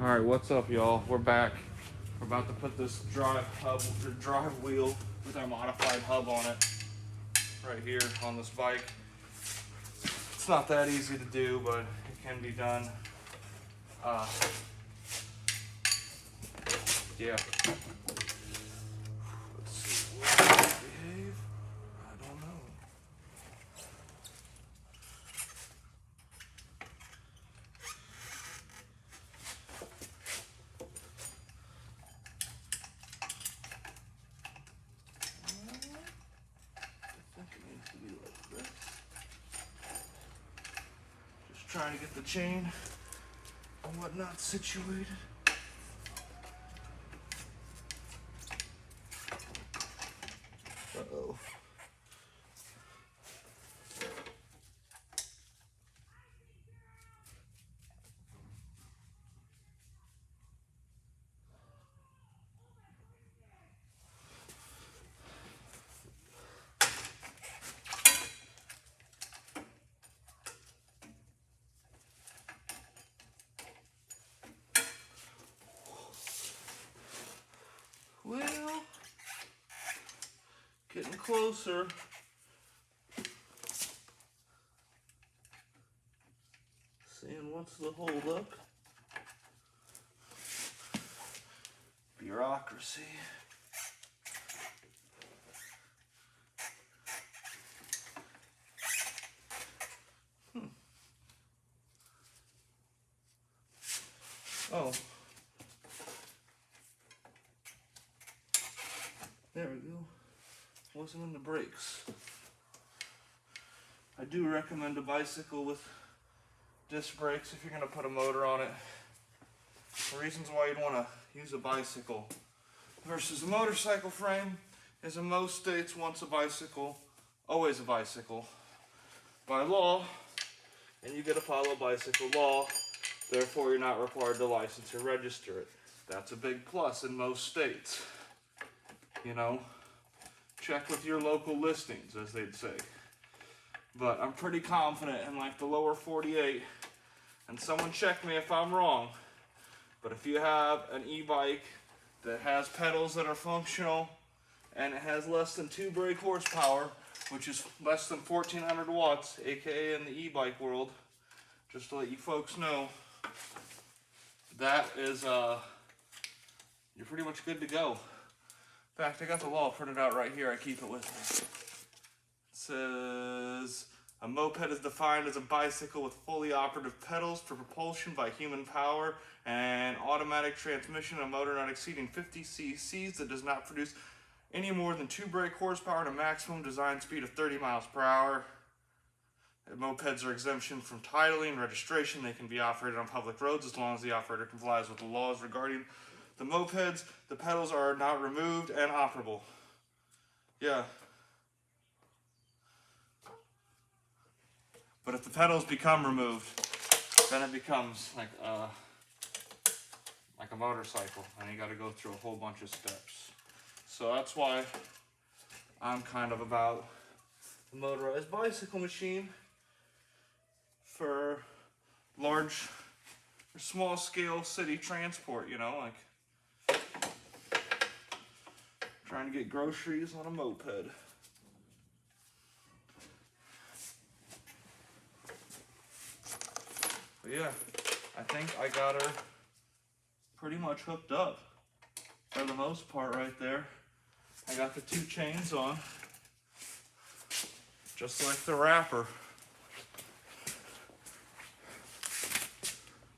All right, what's up, y'all? We're back. We're about to put this drive wheel with our modified hub on it right here on this bike. It's not that easy to do, but it can be done. Yeah. Let's see. Will it behave? I don't know. I think it needs to be like this. Just trying to get the chain and whatnot situated. Uh-oh. Well, getting closer. Seeing what's the holdup. Bureaucracy. Oh. There we go. Wasn't in the brakes. I do recommend a bicycle with disc brakes if you're going to put a motor on it. The reasons why you'd want to use a bicycle versus a motorcycle frame is in most states, once a bicycle, always a bicycle. By law, and you get to follow bicycle law, therefore you're not required to license or register it. That's a big plus in most states. You know, check with your local listings, as they'd say. But I'm pretty confident in like the lower 48, and someone check me if I'm wrong, but if you have an e-bike that has pedals that are functional and it has less than 2 brake horsepower, which is less than 1400 watts, aka in the e-bike world, just to let you folks know, that is, you're pretty much good to go. In fact, I got the law printed out right here. I keep it with me. It says, a moped is defined as a bicycle with fully operative pedals for propulsion by human power and automatic transmission, a motor not exceeding 50 cc's that does not produce any more than 2 brake horsepower and a maximum design speed of 30 miles per hour. Mopeds are exemption from titling and registration. They can be operated on public roads as long as the operator complies with the laws regarding the mopeds. The pedals are not removed and operable. Yeah. But if the pedals become removed, then it becomes like a motorcycle, and you got to go through a whole bunch of steps. So that's why I'm kind of about the motorized bicycle machine for large or small scale city transport, you know, like trying to get groceries on a moped. But yeah, I think I got her pretty much hooked up for the most part right there. I got the 2 chains on, just like the wrapper.